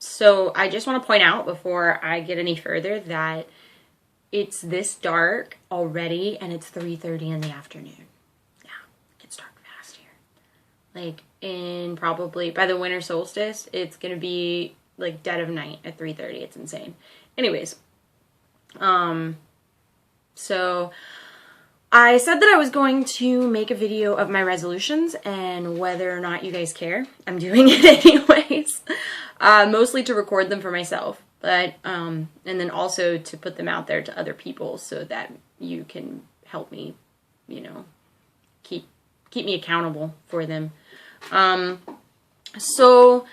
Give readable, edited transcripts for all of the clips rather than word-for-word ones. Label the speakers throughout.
Speaker 1: So I just want to point out before I get any further that it's this dark already and it's 3:30 in the afternoon. Yeah, it gets dark fast here. Like in probably by the winter solstice, it's going to be like dead of night at 3:30. It's insane. Anyways, so I said that I was going to make a video of my resolutions and whether or not you guys care. I'm doing it anyways. Mostly to record them for myself, but and then also to put them out there to other people so that you can help me, you know, keep me accountable for them. So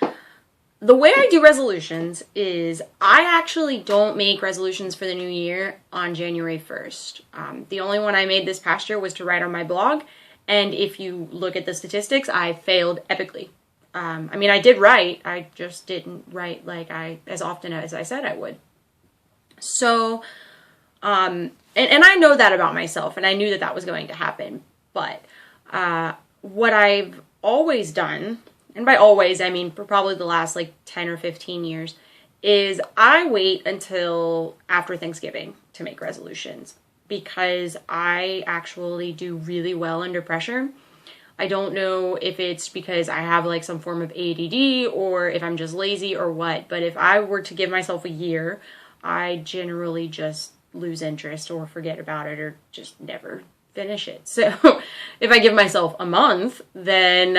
Speaker 1: the way I do resolutions is I actually don't make resolutions for the new year on January 1st. The only one I made this past year was to write on my blog, and if you look at the statistics, I failed epically. I mean, I did write, I just didn't write like as often as I said I would. So, and I know that about myself, and I knew that that was going to happen, but what I've always done, and by always, I mean for probably the last like 10 or 15 years, is I wait until after Thanksgiving to make resolutions because I actually do really well under pressure. I don't know if it's because I have like some form of ADD or if I'm just lazy or what, but if I were to give myself a year, I generally just lose interest or forget about it or just never finish it. So if I give myself a month, then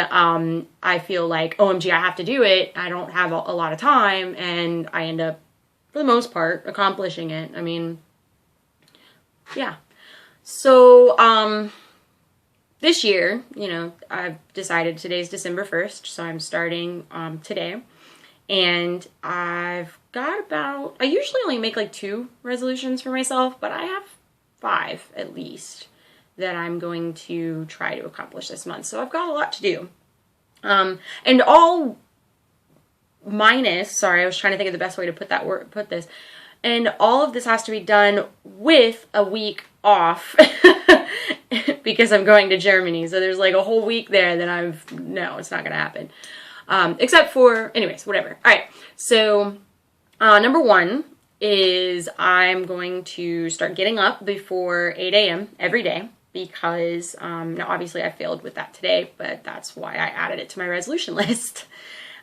Speaker 1: I feel like, OMG, I have to do it. I don't have a lot of time, and I end up, for the most part, accomplishing it. I mean, yeah. So, this year, you know, I've decided today's December 1st, so I'm starting today. And I've got I usually only make like 2 resolutions for myself, but I have 5 at least that I'm going to try to accomplish this month. So I've got a lot to do. And all minus, sorry, I was trying to think of the best way to put this. And all of this has to be done with a week off because I'm going to Germany. So there's like a whole week there that no, it's not going to happen. Except for, anyways, whatever. All right. So, number 1 is I'm going to start getting up before 8 a.m. every day because, now obviously I failed with that today, but that's why I added it to my resolution list.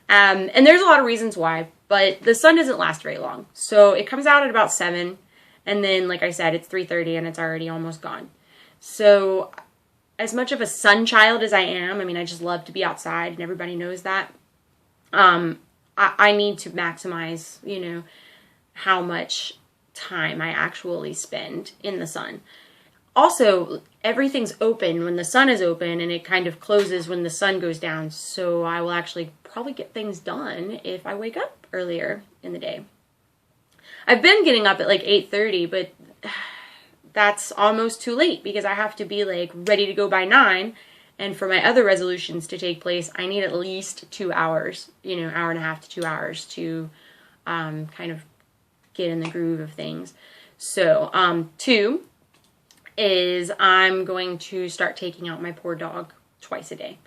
Speaker 1: And there's a lot of reasons why, but the sun doesn't last very long. So it comes out at about 7, and then, like I said, it's 3:30 and it's already almost gone. So as much of a sun child as I am, I mean, I just love to be outside, and everybody knows that. I need to maximize, you know, how much time I actually spend in the sun. Also, everything's open when the sun is open, and it kind of closes when the sun goes down. So I will actually probably get things done if I wake up earlier in the day. I've been getting up at like 8:30, but that's almost too late because I have to be like ready to go by 9. And for my other resolutions to take place, I need at least 2 hours, you know, hour and a half to 2 hours to kind of get in the groove of things. So 2 is I'm going to start taking out my poor dog twice a day.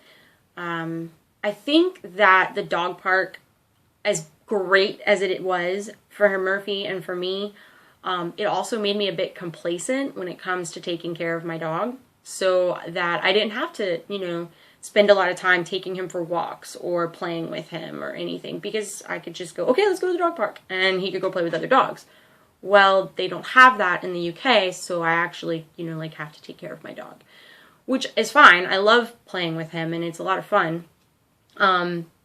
Speaker 1: I think that the dog park, as great as it was for Murphy and for me, it also made me a bit complacent when it comes to taking care of my dog, so that I didn't have to, you know, spend a lot of time taking him for walks or playing with him or anything, because I could just go, okay, let's go to the dog park, and he could go play with other dogs. Well, they don't have that in the UK, so I actually, you know, like have to take care of my dog, which is fine. I love playing with him, and it's a lot of fun.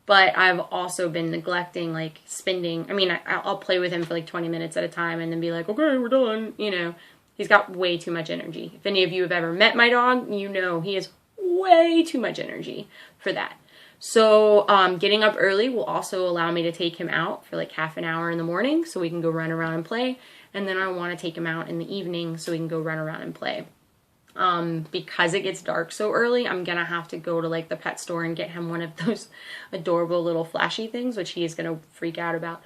Speaker 1: But I've also been neglecting, like, spending, I mean, I'll play with him for like 20 minutes at a time and then be like, okay, we're done, you know. He's got way too much energy. If any of you have ever met my dog, you know he has way too much energy for that. So getting up early will also allow me to take him out for like half an hour in the morning so we can go run around and play. And then I want to take him out in the evening so we can go run around and play. Because it gets dark so early, I'm gonna have to go to like the pet store and get him one of those adorable little flashy things, which he is gonna freak out about.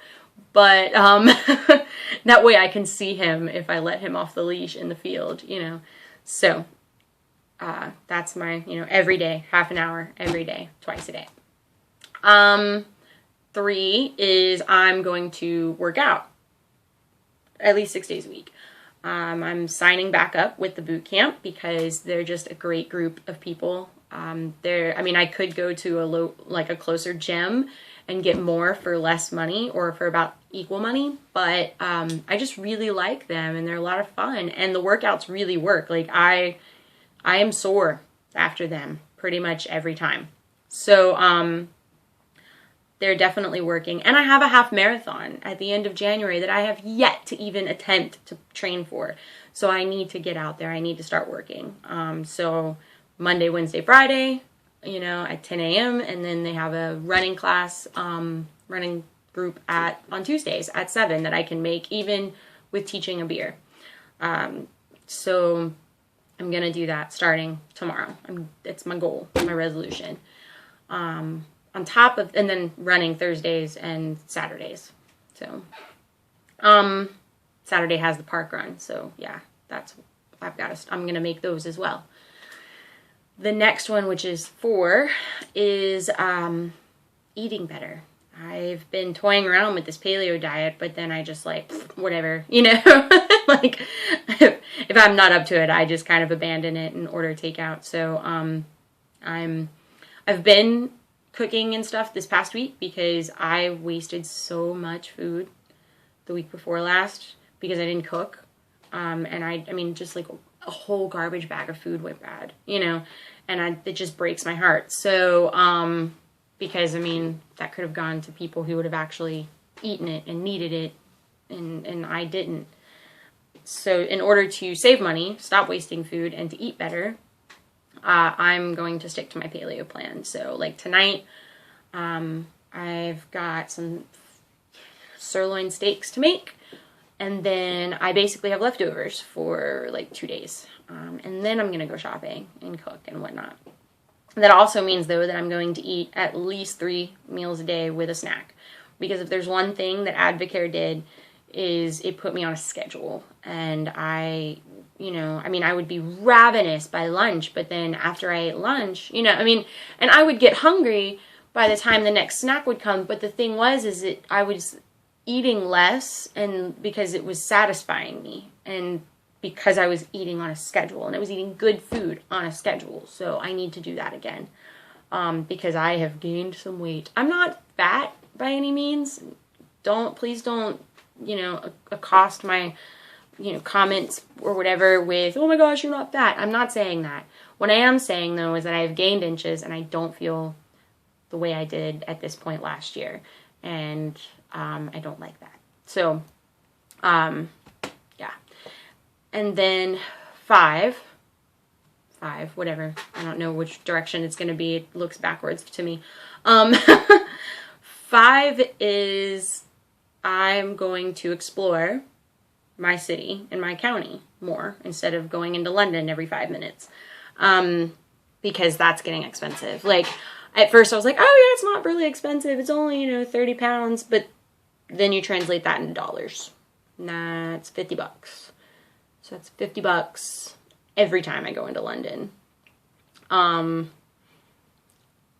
Speaker 1: But that way I can see him if I let him off the leash in the field, you know. So that's my, you know, every day, half an hour, every day, twice a day. 3 is I'm going to work out at least 6 days a week. I'm signing back up with the boot camp because they're just a great group of people. I could go to a closer gym and get more for less money or for about equal money, but I just really like them and they're a lot of fun and the workouts really work. Like I am sore after them pretty much every time. So they're definitely working. And I have a half marathon at the end of January that I have yet to even attempt to train for. So I need to get out there. I need to start working. So Monday, Wednesday, Friday, at 10 a.m. And then they have a running class, running group on Tuesdays at 7 that I can make even with teaching a beer. So I'm going to do that starting tomorrow. It's my goal, my resolution. On top of, and then running Thursdays and Saturdays. So, Saturday has the park run. So yeah, I'm going to make those as well. The next one, which is 4, is, eating better. I've been toying around with this paleo diet, but then I just whatever, like if I'm not up to it, I just kind of abandon it and order takeout. So, I've been cooking and stuff this past week because I wasted so much food the week before last because I didn't cook. And just like a whole garbage bag of food went bad, and it just breaks my heart. So, because that could have gone to people who would have actually eaten it and needed it and I didn't. So in order to save money, stop wasting food and to eat better, I'm going to stick to my paleo plan. So like tonight, I've got some sirloin steaks to make, and then I basically have leftovers for like 2 days. And then I'm going to go shopping and cook and whatnot. That also means though that I'm going to eat at least 3 meals a day with a snack. Because if there's one thing that Advocare did is it put me on a schedule, and I would be ravenous by lunch, but then after I ate lunch, and I would get hungry by the time the next snack would come, but the thing is that I was eating less, and because it was satisfying me, and because I was eating on a schedule, and I was eating good food on a schedule, so I need to do that again, because I have gained some weight. I'm not fat by any means. Please don't, accost my comments or whatever with, oh my gosh, you're not fat. I'm not saying that. What I am saying though is that I've gained inches and I don't feel the way I did at this point last year. And I don't like that. So, yeah. And then 5, whatever. I don't know which direction it's going to be. It looks backwards to me. 5 is I'm going to explore my city and my county more instead of going into London every 5 minutes, because that's getting expensive. Like at first I was like, oh yeah, it's not really expensive. It's only, 30 pounds. But then you translate that into dollars. That's $50. So that's $50 every time I go into London.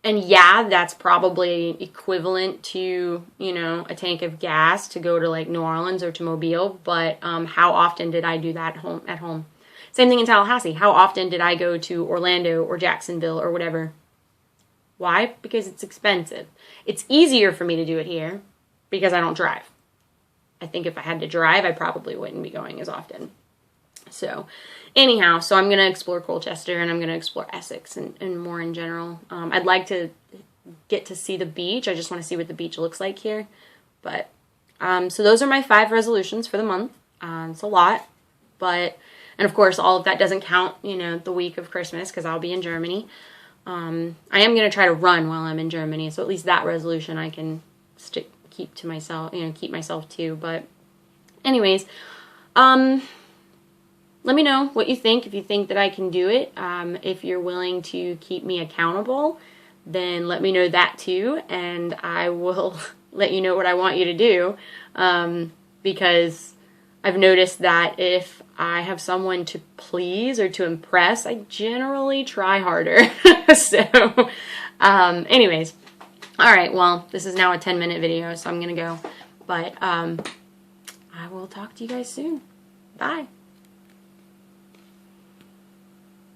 Speaker 1: And yeah, that's probably equivalent to, a tank of gas to go to like New Orleans or to Mobile. But how often did I do that at home? Same thing in Tallahassee. How often did I go to Orlando or Jacksonville or whatever? Why? Because it's expensive. It's easier for me to do it here because I don't drive. I think if I had to drive, I probably wouldn't be going as often. So anyhow, so I'm going to explore Colchester and I'm going to explore Essex and more in general. I'd like to get to see the beach. I just want to see what the beach looks like here. But, so those are my 5 resolutions for the month. It's a lot, and of course all of that doesn't count, the week of Christmas because I'll be in Germany. I am going to try to run while I'm in Germany. So at least that resolution I can keep to myself, keep myself to. But anyways, let me know what you think, if you think that I can do it. If you're willing to keep me accountable, then let me know that too, and I will let you know what I want you to do, because I've noticed that if I have someone to please or to impress, I generally try harder. So, anyways, All right, well, this is now a 10-minute video, so I'm going to go. But I will talk to you guys soon. Bye.